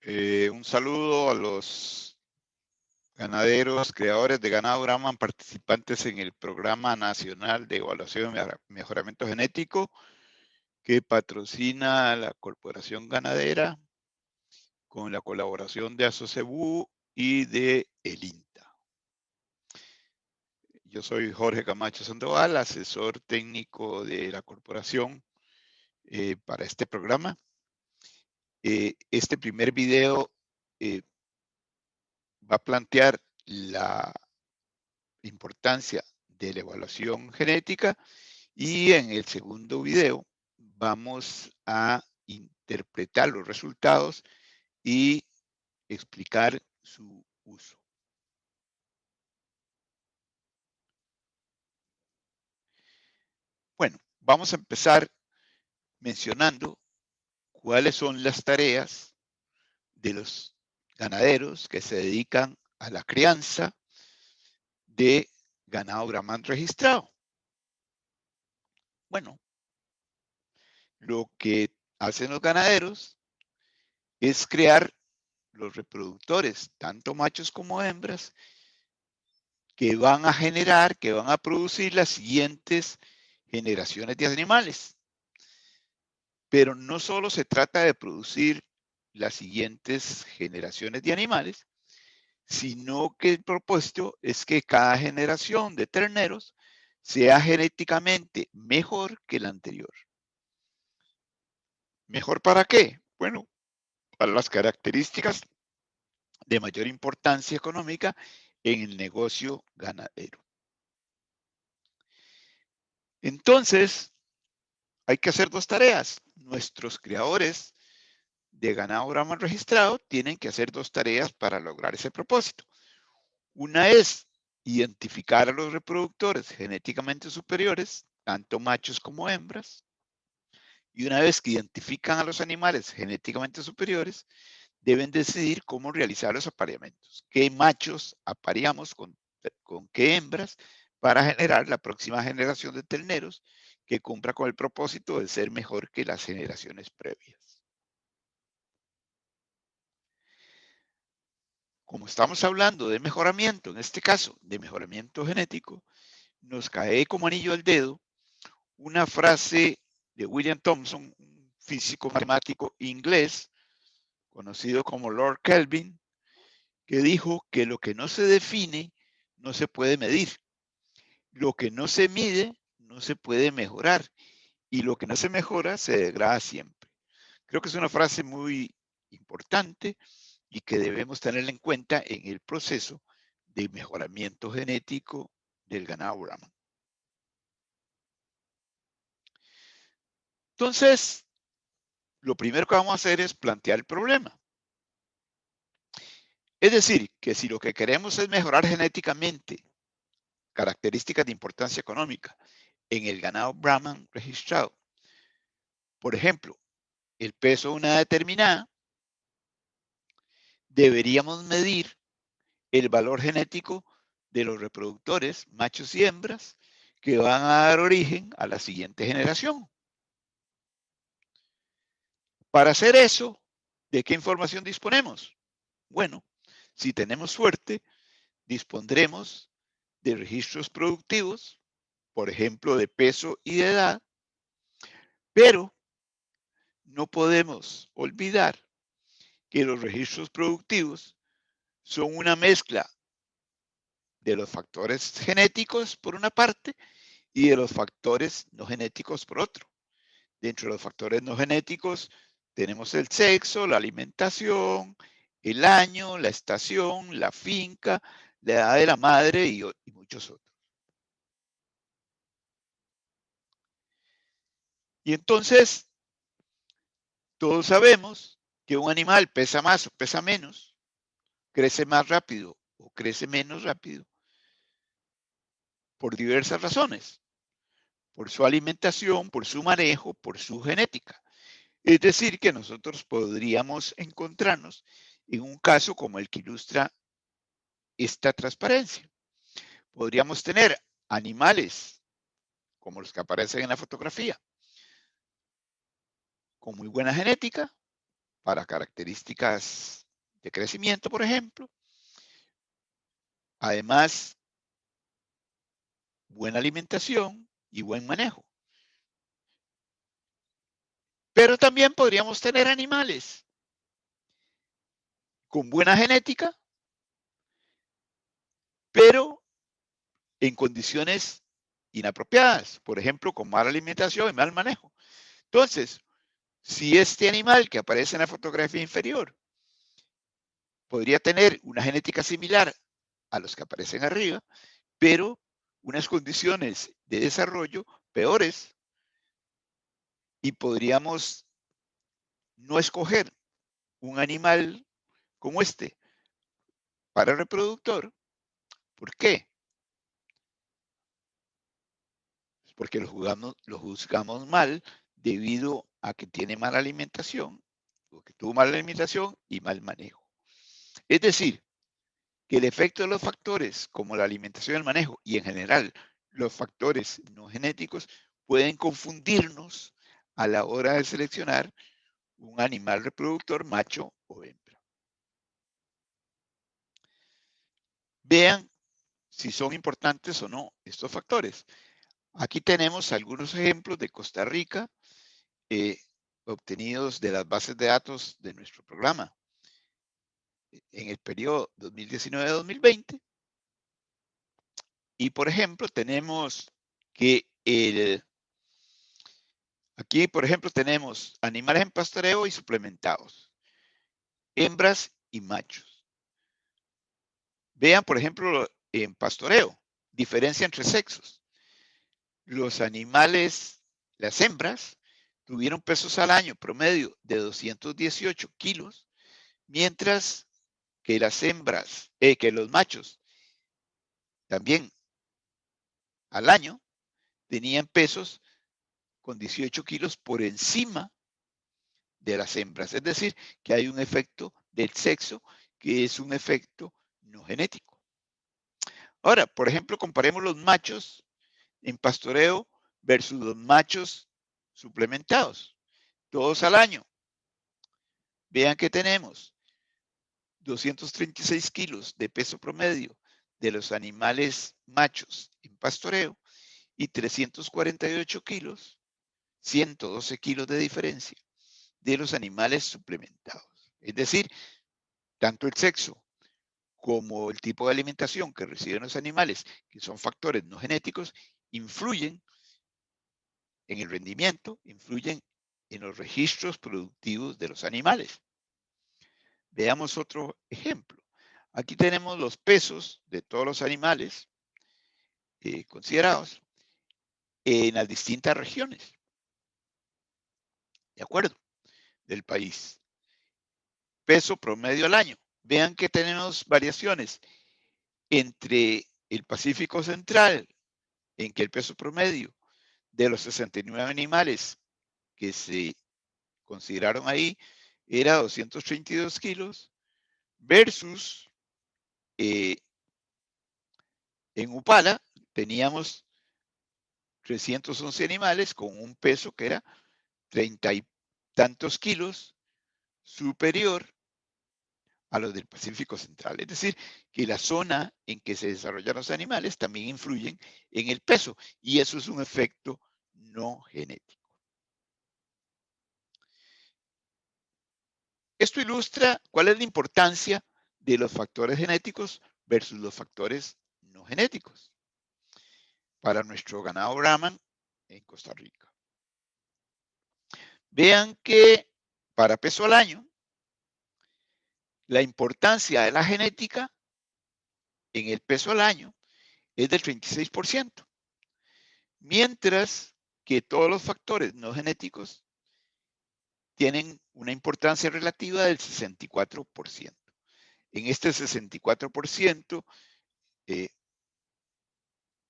Un saludo a los ganaderos, creadores de ganado Brahman, participantes en el Programa Nacional de Evaluación y Mejoramiento Genético que patrocina la Corporación Ganadera con la colaboración de Asocebú y de el INTA. Yo soy Jorge Camacho Sandoval, asesor técnico de la corporación para este programa. Este primer video va a plantear la importancia de la evaluación genética y en el segundo video vamos a interpretar los resultados y explicar su uso. Bueno, vamos a empezar mencionando cuáles son las tareas de los ganaderos que se dedican a la crianza de ganado Brahman registrado. Bueno, lo que hacen los ganaderos es crear los reproductores, tanto machos como hembras, que van a generar, que van a producir las siguientes generaciones de animales. Pero no solo se trata de producir las siguientes generaciones de animales, sino que el propósito es que cada generación de terneros sea genéticamente mejor que la anterior. ¿Mejor para qué? Bueno, para las características de mayor importancia económica en el negocio ganadero. Entonces, hay que hacer dos tareas. Nuestros criadores de ganado Brahman registrado tienen que hacer dos tareas para lograr ese propósito. Una es identificar a los reproductores genéticamente superiores, tanto machos como hembras. Y una vez que identifican a los animales genéticamente superiores, deben decidir cómo realizar los apareamientos. ¿Qué machos apareamos con qué hembras para generar la próxima generación de terneros que cumpla con el propósito de ser mejor que las generaciones previas? Como estamos hablando de mejoramiento, en este caso de mejoramiento genético, nos cae como anillo al dedo una frase de William Thomson, un físico matemático inglés, conocido como Lord Kelvin, que dijo que lo que no se define no se puede medir, lo que no se mide no se puede mejorar y lo que no se mejora se degrada siempre. Creo que es una frase muy importante y que debemos tenerla en cuenta en el proceso de mejoramiento genético del ganado Brahman. Entonces, lo primero que vamos a hacer es plantear el problema. Es decir, que si lo que queremos es mejorar genéticamente características de importancia económica en el ganado Brahman registrado, por ejemplo, el peso de una edad determinada, deberíamos medir el valor genético de los reproductores, machos y hembras, que van a dar origen a la siguiente generación. Para hacer eso, ¿de qué información disponemos? Bueno, si tenemos suerte, dispondremos de registros productivos, por ejemplo, de peso y de edad, pero no podemos olvidar que los registros productivos son una mezcla de los factores genéticos por una parte y de los factores no genéticos por otro. Dentro de los factores no genéticos tenemos el sexo, la alimentación, el año, la estación, la finca, la edad de la madre y muchos otros. Y entonces, todos sabemos que un animal pesa más o pesa menos, crece más rápido o crece menos rápido, por diversas razones, por su alimentación, por su manejo, por su genética. Es decir, que nosotros podríamos encontrarnos en un caso como el que ilustra esta transparencia. Podríamos tener animales como los que aparecen en la fotografía, con muy buena genética, para características de crecimiento, por ejemplo. Además, buena alimentación y buen manejo. Pero también podríamos tener animales con buena genética, pero en condiciones inapropiadas, por ejemplo, con mala alimentación y mal manejo. Entonces, si este animal que aparece en la fotografía inferior podría tener una genética similar a los que aparecen arriba, pero unas condiciones de desarrollo peores, y podríamos no escoger un animal como este para el reproductor. ¿Por qué? Porque lo juzgamos mal debido a que tiene mala alimentación, o que tuvo mala alimentación y mal manejo. Es decir, que el efecto de los factores como la alimentación y el manejo, y en general los factores no genéticos, pueden confundirnos a la hora de seleccionar un animal reproductor macho o hembra. Vean si son importantes o no estos factores. Aquí tenemos algunos ejemplos de Costa Rica obtenidos de las bases de datos de nuestro programa en el periodo 2019-2020. Y, por ejemplo, tenemos que aquí, por ejemplo, tenemos animales en pastoreo y suplementados, hembras y machos. Vean, por ejemplo, en pastoreo, diferencia entre sexos. Los animales, las hembras, tuvieron pesos al año promedio de 218 kilos, mientras que las hembras, que los machos también al año tenían pesos con 18 kilos por encima de las hembras. Es decir, que hay un efecto del sexo que es un efecto no genético. Ahora, por ejemplo, comparemos los machos en pastoreo versus los machos suplementados, todos al año. Vean que tenemos 236 kilos de peso promedio de los animales machos en pastoreo y 348 kilos, 112 kilos de diferencia de los animales suplementados. Es decir, tanto el sexo como el tipo de alimentación que reciben los animales, que son factores no genéticos, influyen en el rendimiento, influyen en los registros productivos de los animales. Veamos otro ejemplo. Aquí tenemos los pesos de todos los animales considerados en las distintas regiones, ¿de acuerdo? Del país. Peso promedio al año. Vean que tenemos variaciones entre el Pacífico Central, en que el peso promedio de los 69 animales que se consideraron ahí era 232 kilos, versus en Upala teníamos 311 animales con un peso que era 30 y tantos kilos superior a los del Pacífico Central. Es decir, que la zona en que se desarrollan los animales también influyen en el peso, y eso es un efecto no genético. Esto ilustra cuál es la importancia de los factores genéticos versus los factores no genéticos para nuestro ganado Brahman en Costa Rica. Vean que para peso al año, la importancia de la genética en el peso al año es del 36%, mientras que todos los factores no genéticos tienen una importancia relativa del 64%. En este 64%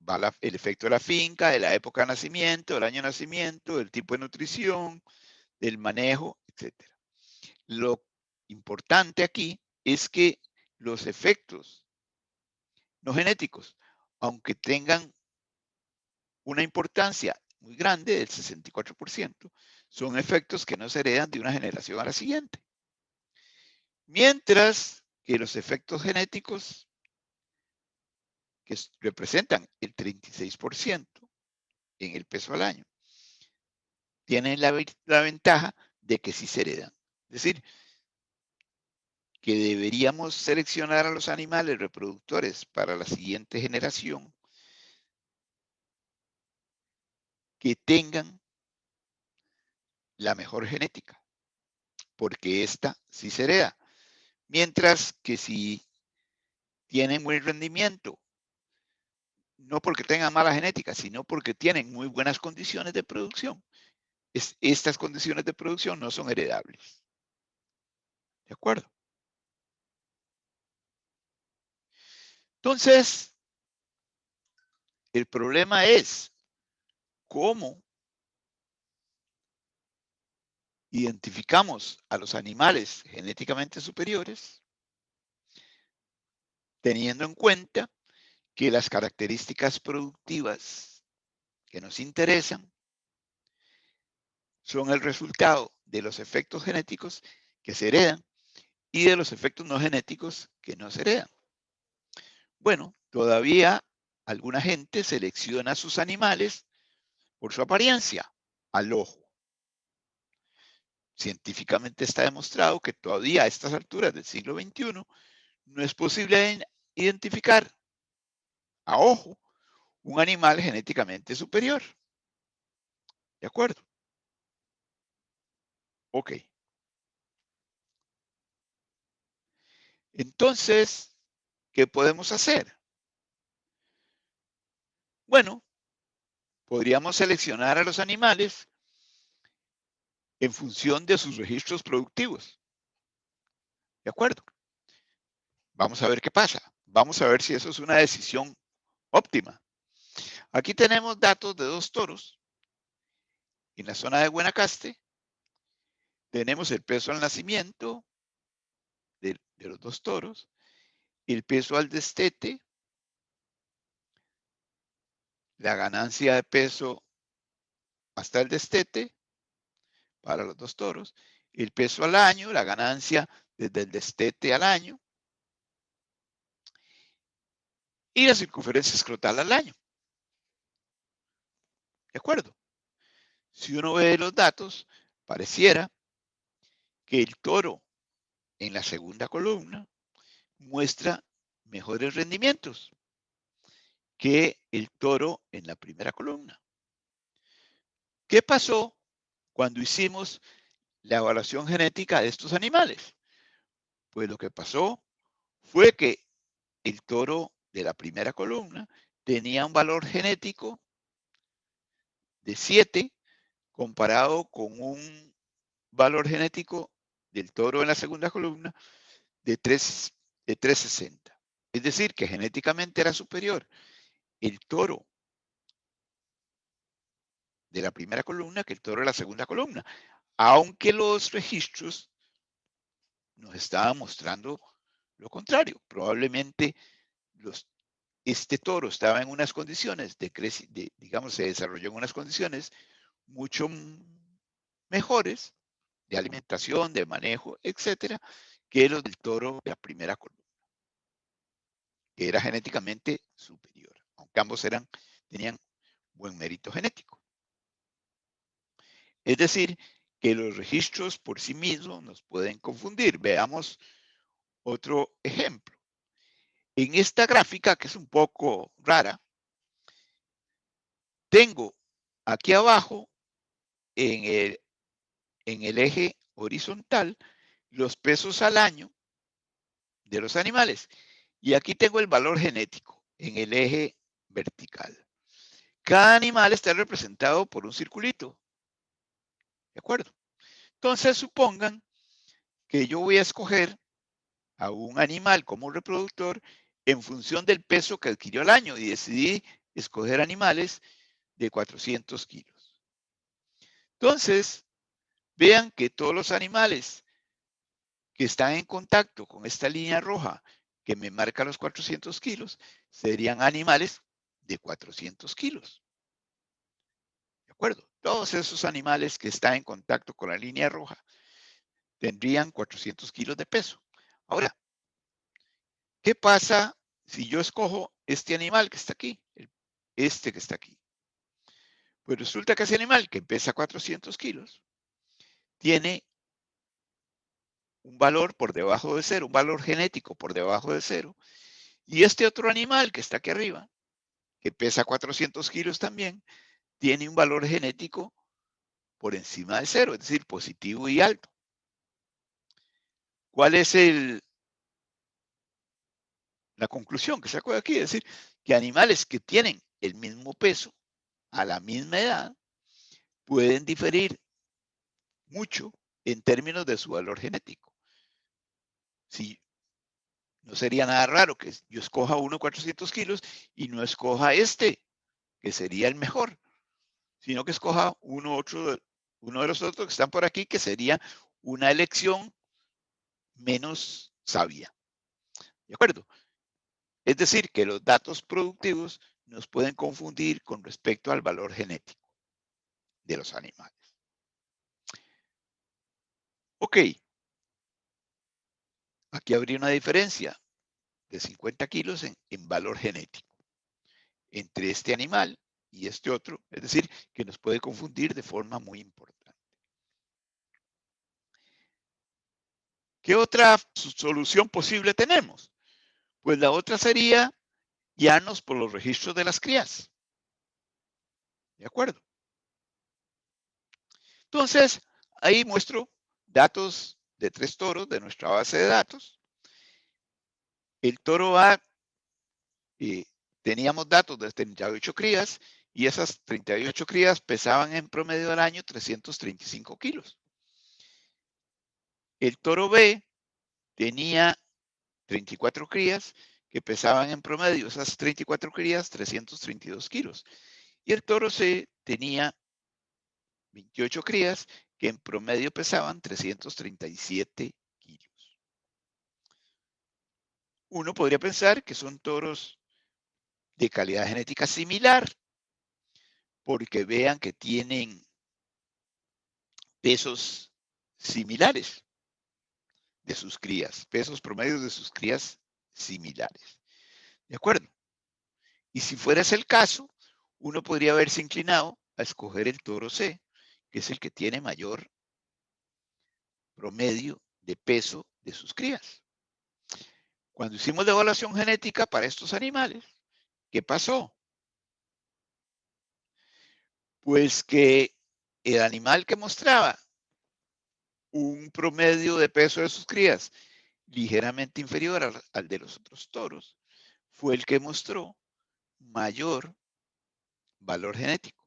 va el efecto de la finca, de la época de nacimiento, del año de nacimiento, del tipo de nutrición, del manejo, etc. Lo importante aquí es que los efectos no genéticos, aunque tengan una importancia muy grande del 64%, son efectos que no se heredan de una generación a la siguiente. Mientras que los efectos genéticos, que representan el 36% en el peso al año, tienen la ventaja de que sí se heredan. Es decir, que deberíamos seleccionar a los animales reproductores para la siguiente generación que tengan la mejor genética, porque esta sí se hereda. Mientras que si tienen buen rendimiento, no porque tengan mala genética, sino porque tienen muy buenas condiciones de producción, estas condiciones de producción no son heredables. ¿De acuerdo? Entonces, el problema es cómo identificamos a los animales genéticamente superiores, teniendo en cuenta que las características productivas que nos interesan son el resultado de los efectos genéticos que se heredan y de los efectos no genéticos que no se heredan. Bueno, todavía alguna gente selecciona sus animales por su apariencia, al ojo. Científicamente está demostrado que todavía a estas alturas del siglo XXI no es posible identificar a ojo un animal genéticamente superior. ¿De acuerdo? Ok. Entonces, ¿qué podemos hacer? Bueno, podríamos seleccionar a los animales en función de sus registros productivos. ¿De acuerdo? Vamos a ver qué pasa. Vamos a ver si eso es una decisión óptima. Aquí tenemos datos de 2 toros en la zona de Guanacaste. Tenemos el peso al nacimiento de los 2 toros, el peso al destete, la ganancia de peso hasta el destete para los 2 toros, el peso al año, la ganancia desde el destete al año y la circunferencia escrotal al año. ¿De acuerdo? Si uno ve los datos, pareciera que el toro en la segunda columna muestra mejores rendimientos que el toro en la primera columna. ¿Qué pasó cuando hicimos la evaluación genética de estos animales? Pues lo que pasó fue que el toro de la primera columna tenía un valor genético de 7 comparado con un valor genético del toro en la segunda columna de 360. Es decir, que genéticamente era superior el toro de la primera columna que el toro de la segunda columna, aunque los registros nos estaban mostrando lo contrario. Probablemente este toro estaba en unas condiciones digamos, se desarrolló en unas condiciones mucho mejores de alimentación, de manejo, etcétera, que los del toro de la primera columna, que era genéticamente superior, aunque ambos tenían buen mérito genético. Es decir, que los registros por sí mismos nos pueden confundir. Veamos otro ejemplo. En esta gráfica, que es un poco rara, tengo aquí abajo en el eje horizontal los pesos al año de los animales. Y aquí tengo el valor genético en el eje vertical. Cada animal está representado por un circulito. ¿De acuerdo? Entonces, supongan que yo voy a escoger a un animal como reproductor en función del peso que adquirió al año y decidí escoger animales de 400 kilos. Entonces, vean que todos los animales que están en contacto con esta línea roja que me marca los 400 kilos serían animales de 400 kilos. ¿De acuerdo? Todos esos animales que están en contacto con la línea roja tendrían 400 kilos de peso. Ahora, ¿qué pasa si yo escojo este animal que está aquí? Este que está aquí. Pues resulta que ese animal que pesa 400 kilos tiene un valor por debajo de cero, un valor genético por debajo de cero. Y este otro animal que está aquí arriba, que pesa 400 kilos también, tiene un valor genético por encima de cero, es decir, positivo y alto. ¿Cuál es la conclusión que saco de aquí? Es decir, que animales que tienen el mismo peso a la misma edad pueden diferir mucho en términos de su valor genético. Si no sería nada raro que yo escoja uno 400 kilos y no escoja este, que sería el mejor, sino que escoja uno de los otros que están por aquí, que sería una elección menos sabia. ¿De acuerdo? Es decir, que los datos productivos nos pueden confundir con respecto al valor genético de los animales. Ok, aquí habría una diferencia de 50 kilos en valor genético entre este animal y este otro, es decir, que nos puede confundir de forma muy importante. ¿Qué otra solución posible tenemos? Pues la otra sería guiarnos por los registros de las crías. ¿De acuerdo? Entonces, ahí muestro datos de 3 toros de nuestra base de datos. El toro A, teníamos datos de 38 crías y esas 38 crías pesaban en promedio al año 335 kilos. El toro B tenía 34 crías que pesaban en promedio, esas 34 crías, 332 kilos. Y el toro C tenía 28 crías que en promedio pesaban 337 kilos. Uno podría pensar que son toros de calidad genética similar, porque vean que tienen pesos similares de sus crías, pesos promedios de sus crías similares. ¿De acuerdo? Y si fuera ese el caso, uno podría haberse inclinado a escoger el toro C, que es el que tiene mayor promedio de peso de sus crías. Cuando hicimos la evaluación genética para estos animales, ¿qué pasó? Pues que el animal que mostraba un promedio de peso de sus crías ligeramente inferior al de los otros toros fue el que mostró mayor valor genético.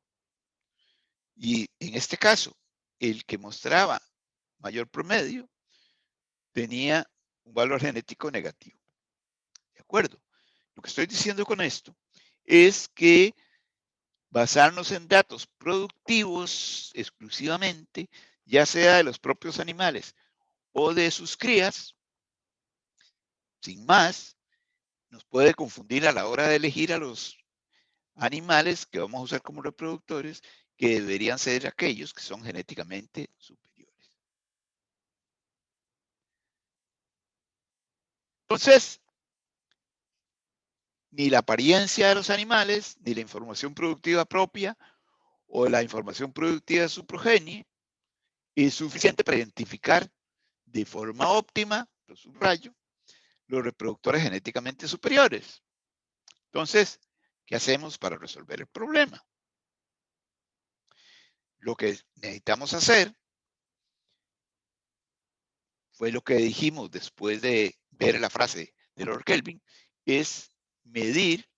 Y en este caso, el que mostraba mayor promedio tenía un valor genético negativo. ¿De acuerdo? Lo que estoy diciendo con esto es que basarnos en datos productivos exclusivamente, ya sea de los propios animales o de sus crías, sin más, nos puede confundir a la hora de elegir a los animales que vamos a usar como reproductores, que deberían ser aquellos que son genéticamente superiores. Entonces, ni la apariencia de los animales, ni la información productiva propia o la información productiva de su progenie es suficiente para identificar de forma óptima, lo subrayo, los reproductores genéticamente superiores. Entonces, ¿qué hacemos para resolver el problema? Lo que necesitamos hacer fue lo que dijimos después de ver la frase de Lord Kelvin, es medir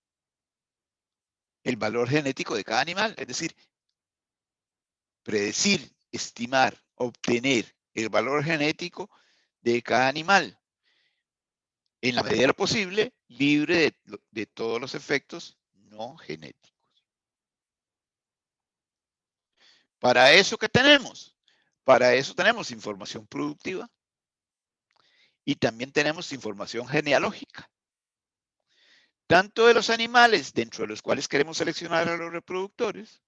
el valor genético de cada animal, es decir, predecir, estimar, obtener el valor genético de cada animal, en la medida de lo posible, libre de todos los efectos no genéticos. ¿Para eso qué tenemos? Para eso tenemos información productiva y también tenemos información genealógica, tanto de los animales dentro de los cuales queremos seleccionar a los reproductores,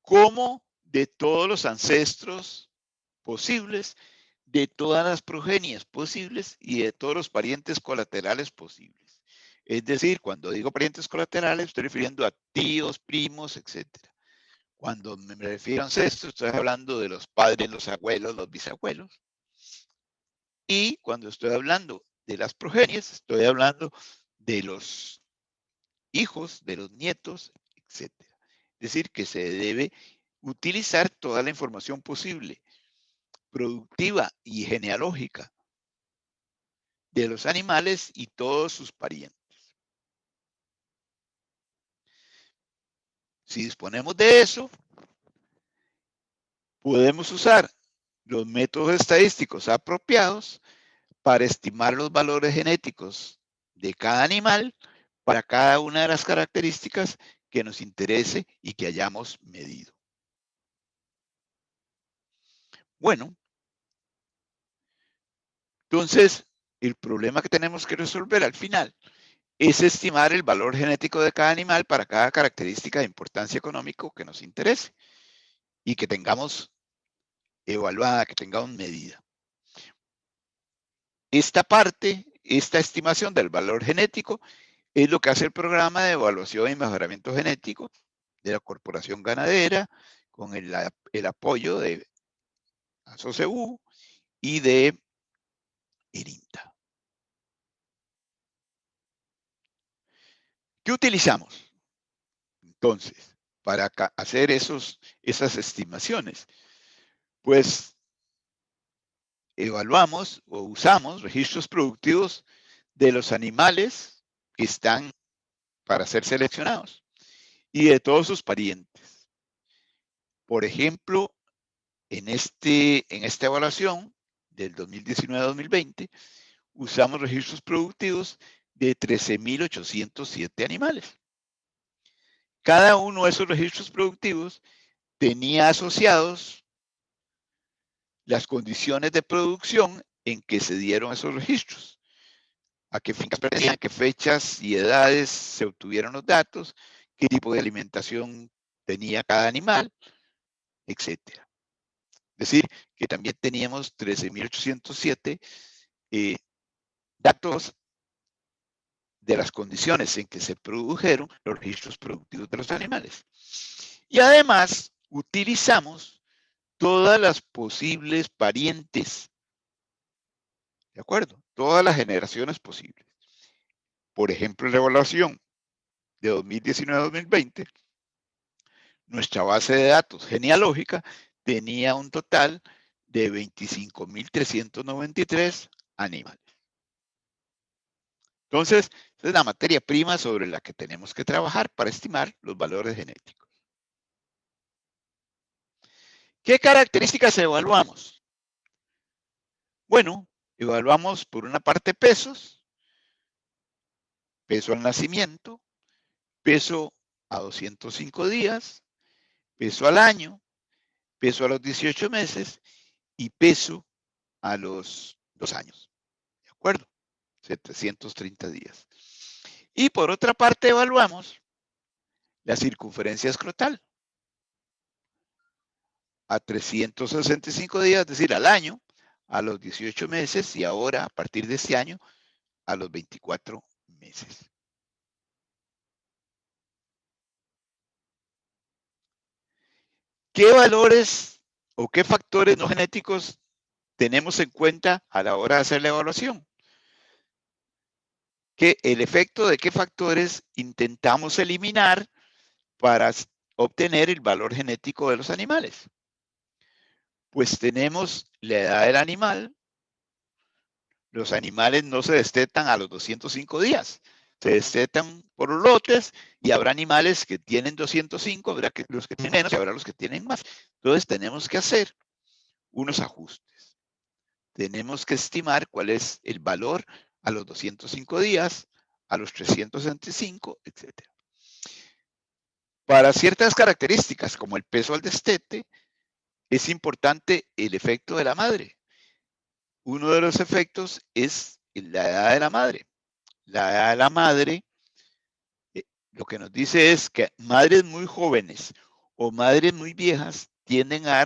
como de todos los ancestros posibles de todas las progenies posibles y de todos los parientes colaterales posibles. Es decir, cuando digo parientes colaterales, estoy refiriendo a tíos, primos, etc. Cuando me refiero a ancestros, estoy hablando de los padres, los abuelos, los bisabuelos. Y cuando estoy hablando de las progenies, estoy hablando de los hijos, de los nietos, etc. Es decir, que se debe utilizar toda la información posible, productiva y genealógica de los animales y todos sus parientes. Si disponemos de eso, podemos usar los métodos estadísticos apropiados para estimar los valores genéticos de cada animal para cada una de las características que nos interese y que hayamos medido. Bueno, entonces el problema que tenemos que resolver al final es estimar el valor genético de cada animal para cada característica de importancia económica que nos interese y que tengamos evaluada, que tengamos medida. Esta parte, esta estimación del valor genético, es lo que hace el programa de evaluación y mejoramiento genético de la Corporación Ganadera, con el apoyo de ASOCEU y de IRINTA. ¿Qué utilizamos entonces para hacer esas estimaciones? Pues evaluamos o usamos registros productivos de los animales que están para ser seleccionados y de todos sus parientes. Por ejemplo, en esta evaluación del 2019-2020, usamos registros productivos de 13.807 animales. Cada uno de esos registros productivos tenía asociados las condiciones de producción en que se dieron esos registros. A qué fincas pertenecían, qué fechas y edades se obtuvieron los datos, qué tipo de alimentación tenía cada animal, etc. Es decir, que también teníamos 13.807 datos de las condiciones en que se produjeron los registros productivos de los animales. Y además utilizamos todas las posibles parientes, ¿de acuerdo? Todas las generaciones posibles. Por ejemplo, en la evaluación de 2019-2020, nuestra base de datos genealógica tenía un total de 25.393 animales. Entonces, esa es la materia prima sobre la que tenemos que trabajar para estimar los valores genéticos. ¿Qué características evaluamos? Bueno, evaluamos por una parte pesos, peso al nacimiento, peso a 205 días, peso al año, peso a los 18 meses y peso a los 2 años. ¿De acuerdo? 730 días. Y por otra parte evaluamos la circunferencia escrotal a 365 días, es decir, al año, a los 18 meses y ahora, a partir de este año, a los 24 meses. ¿Qué valores o qué factores no genéticos tenemos en cuenta a la hora de hacer la evaluación? El efecto de qué factores intentamos eliminar para obtener el valor genético de los animales. Pues tenemos la edad del animal. Los animales no se destetan a los 205 días. Se destetan por lotes y habrá animales que tienen 205, habrá los que tienen menos y habrá los que tienen más. Entonces tenemos que hacer unos ajustes. Tenemos que estimar cuál es el valor a los 205 días, a los 365, etc. Para ciertas características, como el peso al destete, es importante el efecto de la madre. Uno de los efectos es la edad de la madre. La edad de la madre, lo que nos dice es que madres muy jóvenes o madres muy viejas tienden a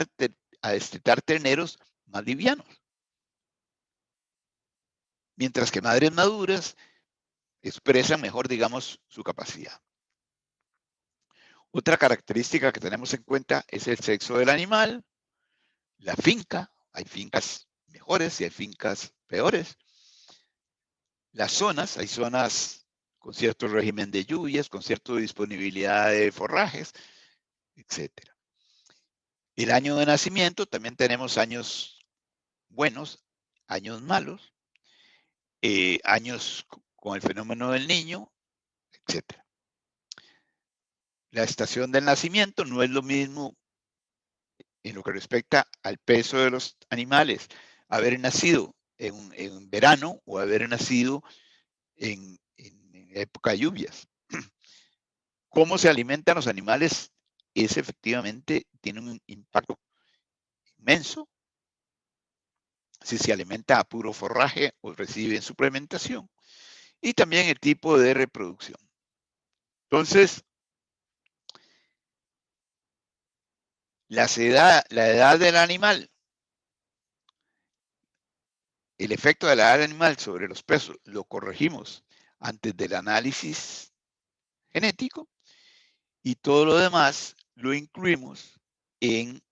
destetar terneros más livianos. mientras que madres maduras expresan mejor, digamos, su capacidad. Otra característica que tenemos en cuenta es el sexo del animal, la finca. Hay fincas mejores y hay fincas peores. Las zonas, hay zonas con cierto régimen de lluvias, con cierta disponibilidad de forrajes, etc. El año de nacimiento, también tenemos años buenos, años malos, años con el fenómeno del niño, etc. La estación del nacimiento no es lo mismo en lo que respecta al peso de los animales, haber nacido en verano o haber nacido en época de lluvias. Cómo se alimentan los animales es efectivamente, tiene un impacto inmenso. Si se alimenta a puro forraje o reciben suplementación. Y también el tipo de reproducción. Entonces, la edad del animal, el efecto de la edad del animal sobre los pesos, lo corregimos antes del análisis genético y todo lo demás lo incluimos en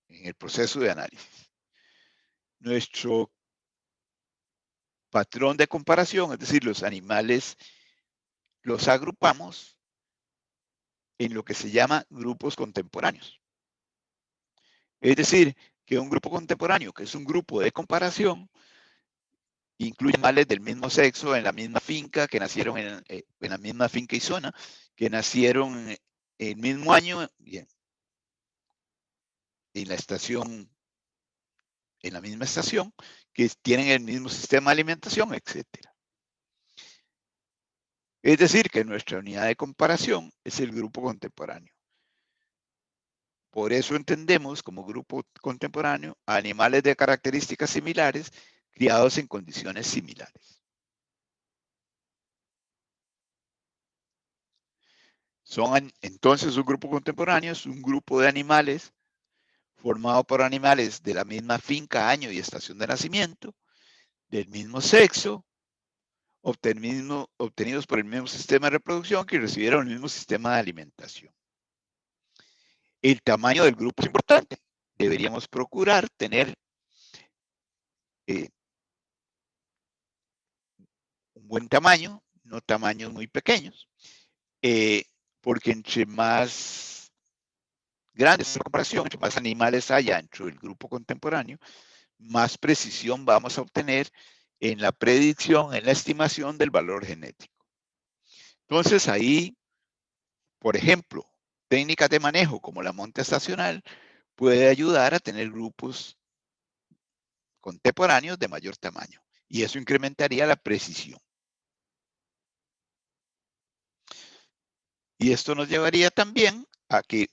el proceso de análisis. Nuestro patrón de comparación, es decir, los animales, los agrupamos en lo que se llama grupos contemporáneos. Es decir, que un grupo contemporáneo, que es un grupo de comparación, incluye animales del mismo sexo en la misma finca, que nacieron en la misma finca y zona, que nacieron en el mismo año en la estación, en la misma estación, que tienen el mismo sistema de alimentación, etc. Es decir, que nuestra unidad de comparación es el grupo contemporáneo. Por eso entendemos como grupo contemporáneo a animales de características similares criados en condiciones similares. Son entonces un grupo contemporáneo, es un grupo de animales formado por animales de la misma finca, año y estación de nacimiento, del mismo sexo, obtenidos por el mismo sistema de reproducción que recibieron el mismo sistema de alimentación. El tamaño del grupo es importante. Deberíamos procurar tener un buen tamaño, no tamaños muy pequeños, porque entre más grandes la comparación, entre más animales haya dentro del grupo contemporáneo, más precisión vamos a obtener en la predicción, en la estimación del valor genético. Entonces ahí, por ejemplo, técnicas de manejo como la monta estacional puede ayudar a tener grupos contemporáneos de mayor tamaño y eso incrementaría la precisión. Y esto nos llevaría también a que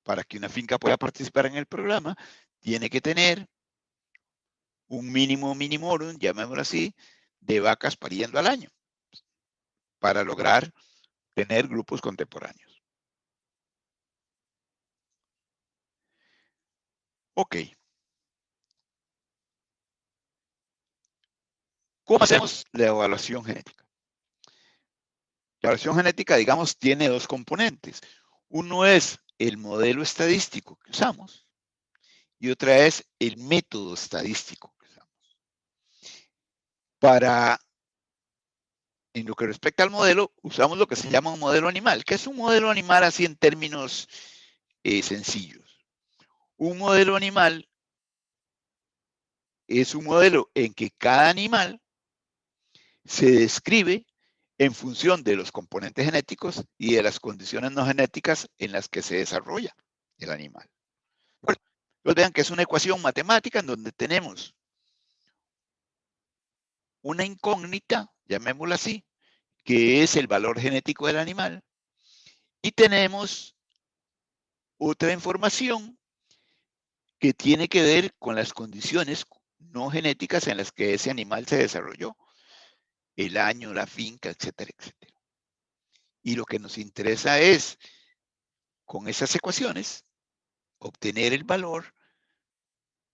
para que una finca pueda participar en el programa, tiene que tener un mínimo minimorum, llamémoslo así, de vacas pariendo al año para lograr tener grupos contemporáneos. Ok. ¿Cómo hacemos la evaluación genética? La evaluación genética, digamos, tiene dos componentes. Uno es el modelo estadístico que usamos y otra es el método estadístico que usamos. En lo que respecta al modelo, usamos lo que se llama un modelo animal. ¿Qué es un modelo animal así en términos sencillos? Un modelo animal es un modelo en que cada animal se describe en función de los componentes genéticos y de las condiciones no genéticas en las que se desarrolla el animal. Bueno, pues vean que es una ecuación matemática en donde tenemos una incógnita, llamémosla así, que es el valor genético del animal, y tenemos otra información que tiene que ver con las condiciones no genéticas en las que ese animal se desarrolló, el año, la finca, etcétera, etcétera. Y lo que nos interesa es, con esas ecuaciones, obtener el valor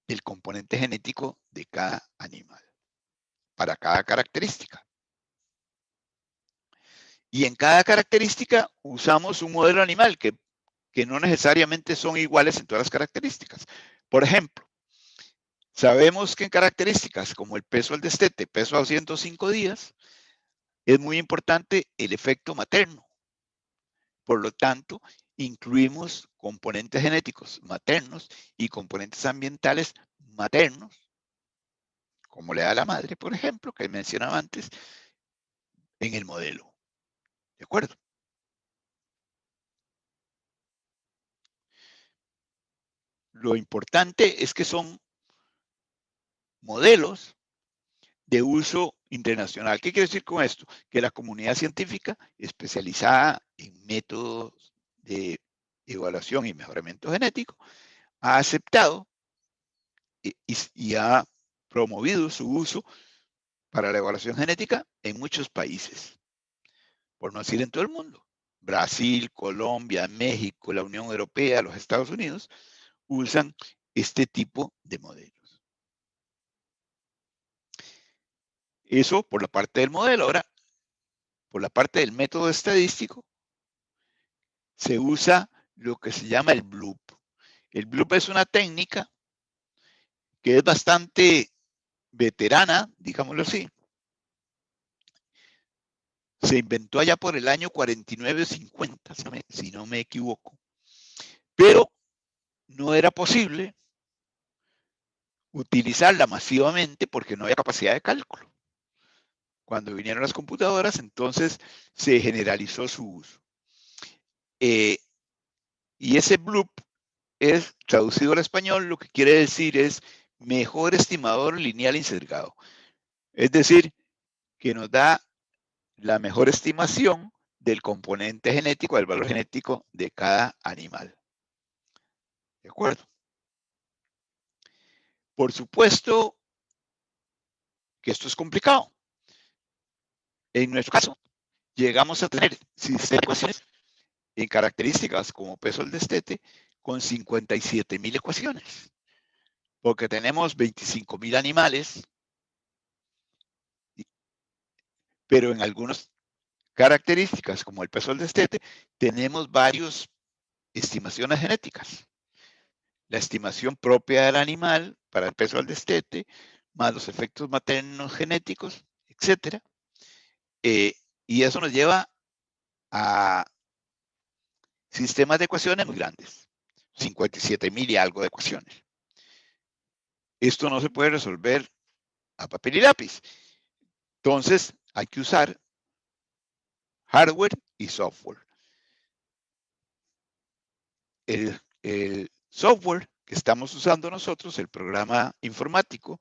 del componente genético de cada animal, para cada característica. Y en cada característica usamos un modelo animal que no necesariamente son iguales en todas las características. Por ejemplo, sabemos que en características como el peso al destete, peso a 105 días, es muy importante el efecto materno. Por lo tanto, incluimos componentes genéticos maternos y componentes ambientales maternos, como le da la madre, por ejemplo, que mencionaba antes, en el modelo. ¿De acuerdo? Lo importante es que son modelos de uso internacional. ¿Qué quiere decir con esto? Que la comunidad científica especializada en métodos de evaluación y mejoramiento genético ha aceptado y ha promovido su uso para la evaluación genética en muchos países, por no decir en todo el mundo. Brasil, Colombia, México, la Unión Europea, los Estados Unidos usan este tipo de modelos. Eso por la parte del modelo. Ahora, por la parte del método estadístico, se usa lo que se llama el BLUP. El BLUP es una técnica que es bastante veterana, digámoslo así. Se inventó allá por el año 49 o 50, si no me equivoco. Pero no era posible utilizarla masivamente porque no había capacidad de cálculo. Cuando vinieron las computadoras, entonces se generalizó su uso. Y ese BLUP es traducido al español, lo que quiere decir es mejor estimador lineal insergado. Es decir, que nos da la mejor estimación del componente genético, del valor genético de cada animal. ¿De acuerdo? Por supuesto que esto es complicado. En nuestro caso, llegamos a tener sistemas de ecuaciones en características como peso del destete con 57,000 ecuaciones, porque tenemos 25,000 animales, pero en algunas características como el peso del destete tenemos varias estimaciones genéticas. La estimación propia del animal para el peso del destete, más los efectos maternos genéticos, etc. Y eso nos lleva a sistemas de ecuaciones muy grandes, 57,000 y algo de ecuaciones. Esto no se puede resolver a papel y lápiz. Entonces, hay que usar hardware y software. El software que estamos usando nosotros, el programa informático,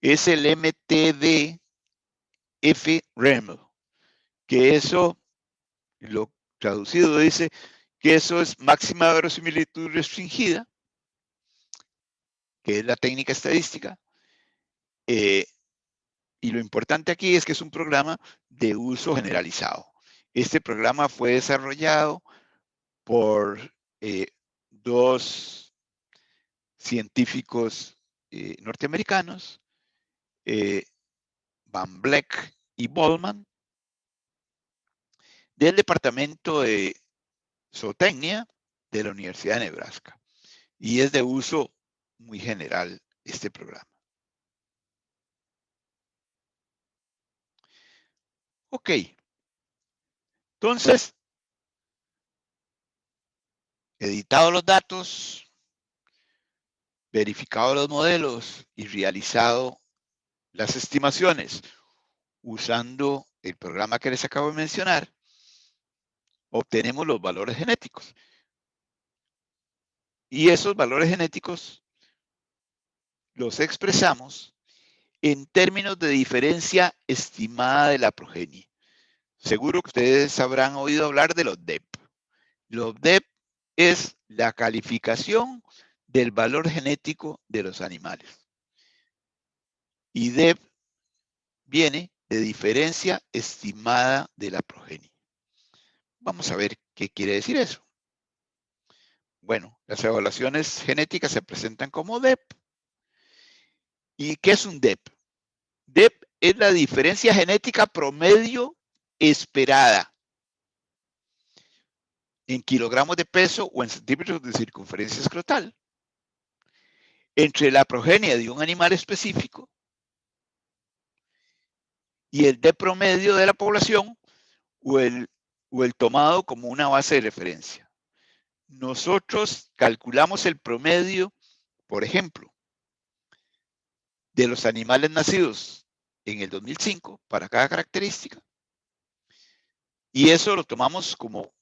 es el MTDF-REML, que eso, lo traducido dice que eso es máxima verosimilitud restringida, que es la técnica estadística. Y lo importante aquí es que es un programa de uso generalizado. Este programa fue desarrollado por dos científicos norteamericanos, Van Vleck y Bollman, del Departamento de Zootecnia de la Universidad de Nebraska. Y es de uso muy general este programa. Ok. Entonces, editado los datos, verificado los modelos y realizado las estimaciones usando el programa que les acabo de mencionar, obtenemos los valores genéticos. Y esos valores genéticos los expresamos en términos de diferencia estimada de la progenie. Seguro que ustedes habrán oído hablar de los DEP. Los DEP es la calificación del valor genético de los animales. Y DEP viene de diferencia estimada de la progenie. Vamos a ver qué quiere decir eso. Bueno, las evaluaciones genéticas se presentan como DEP ¿Y qué es un DEP? DEP es la diferencia genética promedio esperada en kilogramos de peso o en centímetros de circunferencia escrotal entre la progenie de un animal específico y el DEP promedio de la población o el tomado como una base de referencia. Nosotros calculamos el promedio, por ejemplo, de los animales nacidos en el 2005 para cada característica, y eso lo tomamos como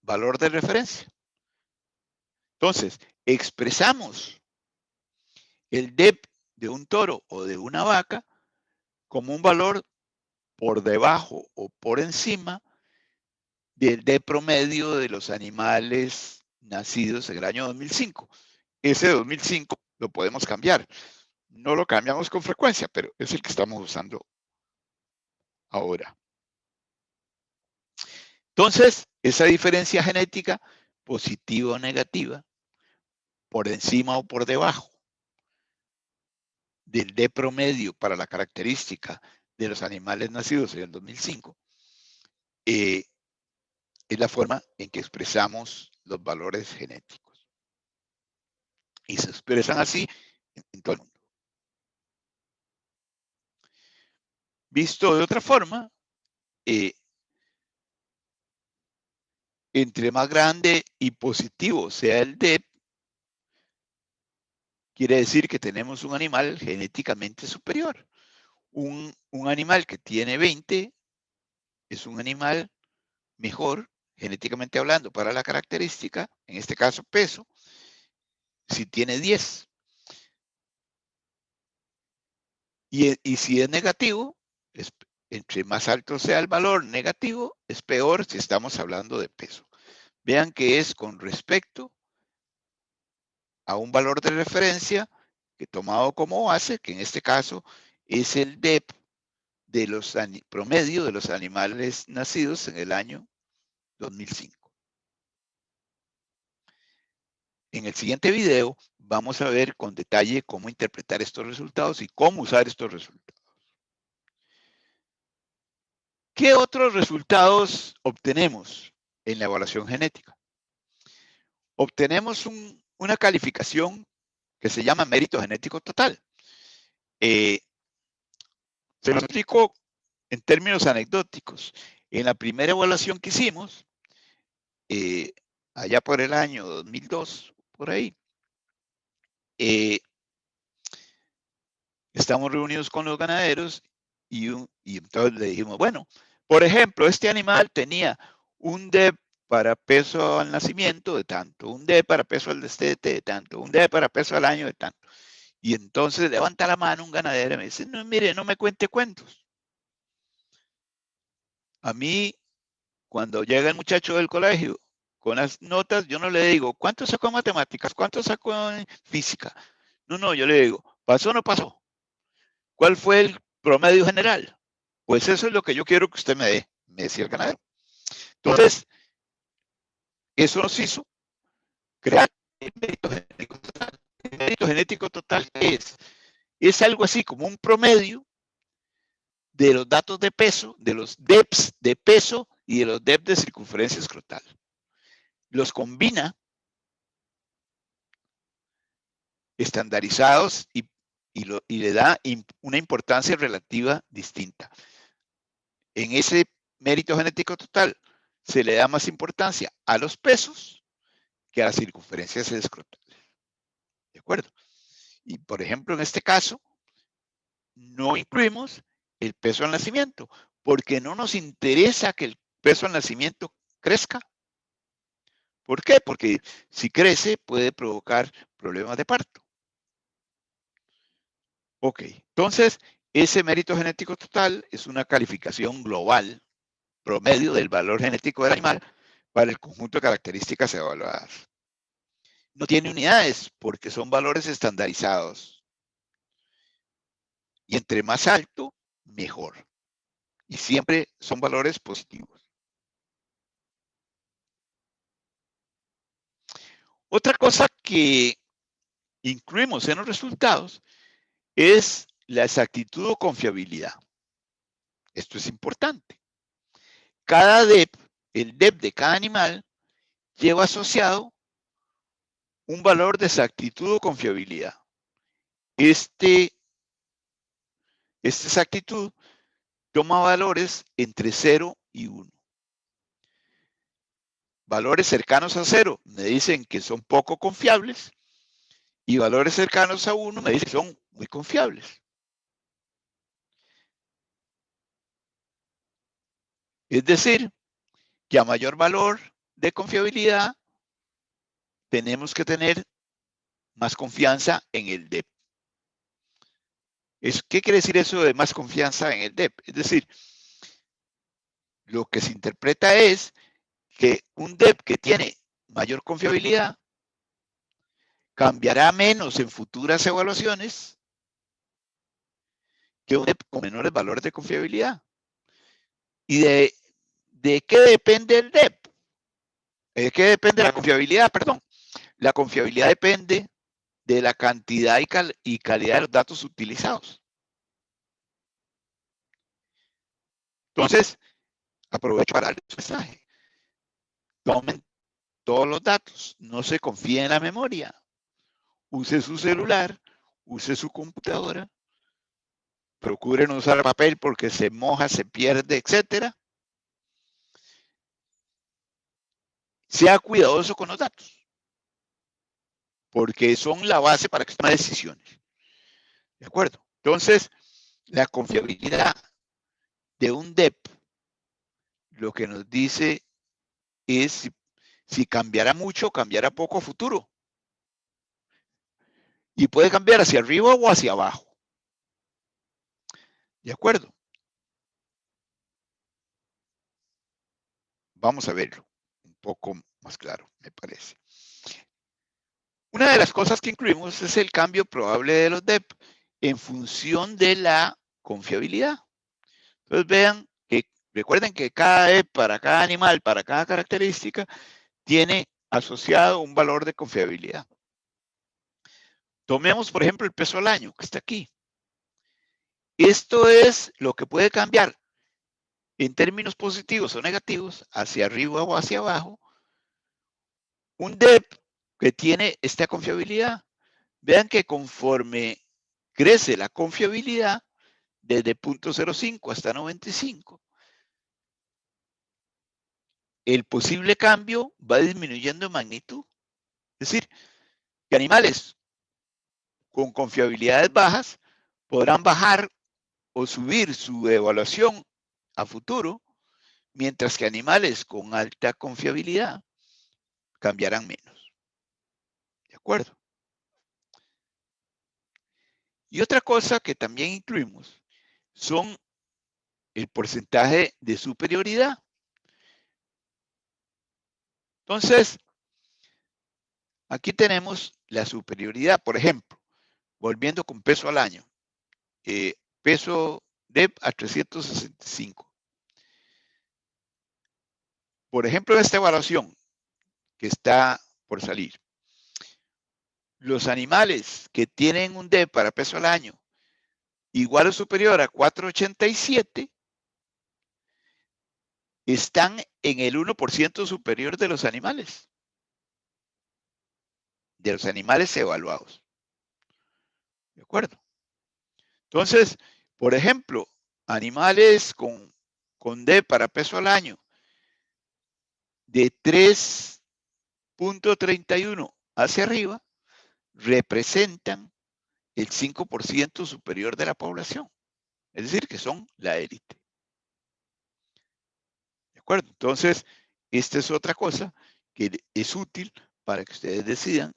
valor de referencia. Entonces, expresamos el DEP de un toro o de una vaca como un valor por debajo o por encima del DEP promedio de los animales nacidos en el año 2005. Ese 2005 lo podemos cambiar. No lo cambiamos con frecuencia, pero es el que estamos usando ahora. Entonces, esa diferencia genética, positiva o negativa, por encima o por debajo del D promedio para la característica de los animales nacidos en el 2005, es la forma en que expresamos los valores genéticos. Y se expresan así en todo el mundo. Visto de otra forma, entre más grande y positivo sea el DEP, quiere decir que tenemos un animal genéticamente superior. Un animal que tiene 20 es un animal mejor, genéticamente hablando, para la característica, en este caso peso, si tiene 10. Y si es negativo, entre más alto sea el valor negativo, es peor si estamos hablando de peso. Vean que es con respecto a un valor de referencia que tomado como base, que en este caso es el DEP de los promedio de los animales nacidos en el año 2005. En el siguiente video vamos a ver con detalle cómo interpretar estos resultados y cómo usar estos resultados. ¿Qué otros resultados obtenemos en la evaluación genética? Obtenemos una calificación que se llama mérito genético total. Se lo explico en términos anecdóticos. En la primera evaluación que hicimos, allá por el año 2002, por ahí, estamos reunidos con los ganaderos y entonces le dijimos, bueno, por ejemplo, este animal tenía un DEP para peso al nacimiento de tanto, un DEP para peso al destete de tanto, un DEP para peso al año de tanto. Y entonces levanta la mano un ganadero y me dice, no, mire, no me cuente cuentos. A mí, cuando llega el muchacho del colegio con las notas, yo no le digo, ¿cuánto sacó en matemáticas? ¿Cuánto sacó en física? No, yo le digo, ¿pasó o no pasó? ¿Cuál fue el promedio general? Pues eso es lo que yo quiero que usted me dé, me decía el ganadero. Entonces, eso nos hizo crear el mérito genético total. El mérito genético total es algo así como un promedio de los datos de peso, de los DEPs de peso y de los DEPs de circunferencia escrotal. Los combina estandarizados y le da una importancia relativa distinta. En ese mérito genético total se le da más importancia a los pesos que a las circunferencias escrotales. ¿De acuerdo? Y por ejemplo, en este caso, no incluimos el peso al nacimiento, porque no nos interesa que el peso al nacimiento crezca. ¿Por qué? Porque si crece puede provocar problemas de parto. Ok, entonces ese mérito genético total es una calificación global, promedio del valor genético del animal para el conjunto de características evaluadas. No tiene unidades porque son valores estandarizados. Y entre más alto, mejor. Y siempre son valores positivos. Otra cosa que incluimos en los resultados es la exactitud o confiabilidad. Esto es importante. Cada DEP, el DEP de cada animal, lleva asociado un valor de exactitud o confiabilidad. Esta exactitud toma valores entre 0 y 1. Valores cercanos a 0 me dicen que son poco confiables y valores cercanos a 1 me dicen que son muy confiables. Es decir, que a mayor valor de confiabilidad tenemos que tener más confianza en el DEP. ¿Qué quiere decir eso de más confianza en el DEP? Es decir, lo que se interpreta es que un DEP que tiene mayor confiabilidad cambiará menos en futuras evaluaciones que un DEP con menores valores de confiabilidad. ¿Y de qué depende el DEP? ¿De qué depende la confiabilidad? Perdón. La confiabilidad depende de la cantidad y calidad de los datos utilizados. Entonces, aprovecho para darles un mensaje. Tomen todos los datos, no se confíen en la memoria. Use su celular, use su computadora, procure no usar papel porque se moja, se pierde, etc. Sea cuidadoso con los datos, porque son la base para que tome decisiones. ¿De acuerdo? Entonces, la confiabilidad de un DEP lo que nos dice es si cambiará mucho o cambiará poco a futuro. Y puede cambiar hacia arriba o hacia abajo. ¿De acuerdo? Vamos a verlo un poco más claro, me parece. Una de las cosas que incluimos es el cambio probable de los DEP en función de la confiabilidad. Entonces vean que recuerden que cada DEP para cada animal, para cada característica, tiene asociado un valor de confiabilidad. Tomemos, por ejemplo, el peso al año, que está aquí. Esto es lo que puede cambiar en términos positivos o negativos, hacia arriba o hacia abajo, un DEP que tiene esta confiabilidad. Vean que conforme crece la confiabilidad, desde 0.05 hasta 95, el posible cambio va disminuyendo en magnitud. Es decir, que animales con confiabilidades bajas podrán bajar o subir su evaluación a futuro, mientras que animales con alta confiabilidad cambiarán menos. ¿De acuerdo? Y otra cosa que también incluimos son el porcentaje de superioridad. Entonces, aquí tenemos la superioridad, por ejemplo, volviendo con peso al año, peso DEP a 365. Por ejemplo, en esta evaluación que está por salir, los animales que tienen un DEP para peso al año igual o superior a 487 están en el 1% superior de los animales evaluados. ¿De acuerdo? Entonces, por ejemplo, animales con D para peso al año de 3.31 hacia arriba representan el 5% superior de la población. Es decir, que son la élite. ¿De acuerdo? Entonces, esta es otra cosa que es útil para que ustedes decidan,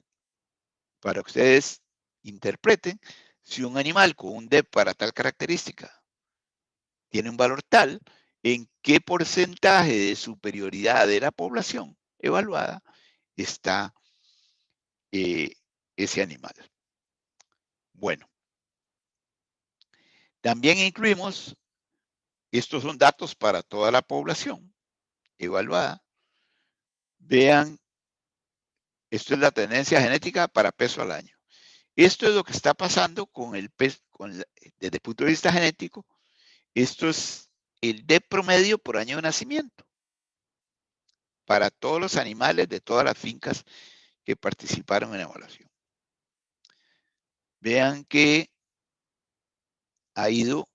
para que ustedes interpreten si un animal con un DEP para tal característica tiene un valor tal, en qué porcentaje de superioridad de la población evaluada está ese animal. Bueno, también incluimos, estos son datos para toda la población evaluada. Vean, esto es la tendencia genética para peso al año. Esto es lo que está pasando con desde el punto de vista genético, esto es el D promedio por año de nacimiento para todos los animales de todas las fincas que participaron en la evaluación. Vean que ha ido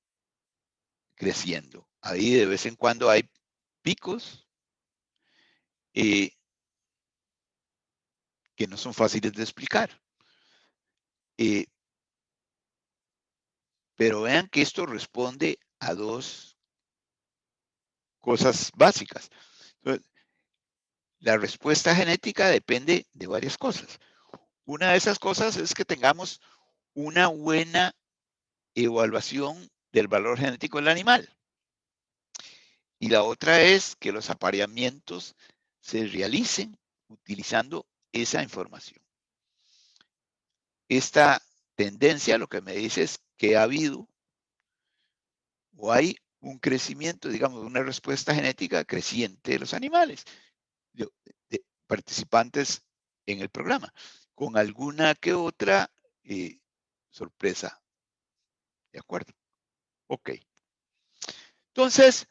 creciendo. Ahí de vez en cuando hay picos que no son fáciles de explicar. Pero vean que esto responde a dos cosas básicas. Entonces, la respuesta genética depende de varias cosas. Una de esas cosas es que tengamos una buena evaluación del valor genético del animal. Y la otra es que los apareamientos se realicen utilizando esa información. Esta tendencia lo que me dice es que ha habido o hay un crecimiento, digamos, una respuesta genética creciente de los animales, de participantes en el programa, con alguna que otra sorpresa. ¿De acuerdo? Ok. Entonces,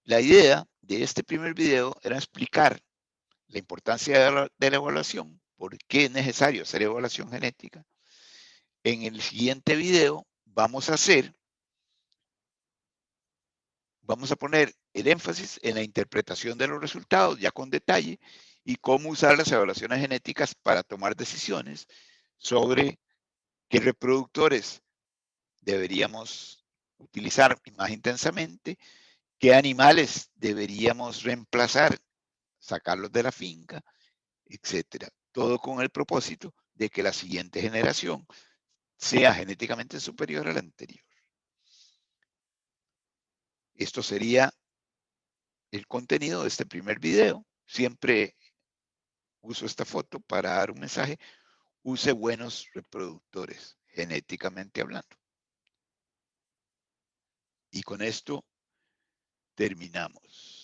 la idea de este primer video era explicar la importancia de la evaluación, por qué es necesario hacer evaluación genética. En el siguiente video vamos a poner el énfasis en la interpretación de los resultados, ya con detalle, y cómo usar las evaluaciones genéticas para tomar decisiones sobre qué reproductores deberíamos utilizar más intensamente, qué animales deberíamos reemplazar, sacarlos de la finca, etcétera. Todo con el propósito de que la siguiente generación sea genéticamente superior a la anterior. Esto sería el contenido de este primer video. Siempre uso esta foto para dar un mensaje. Use buenos reproductores, genéticamente hablando. Y con esto terminamos.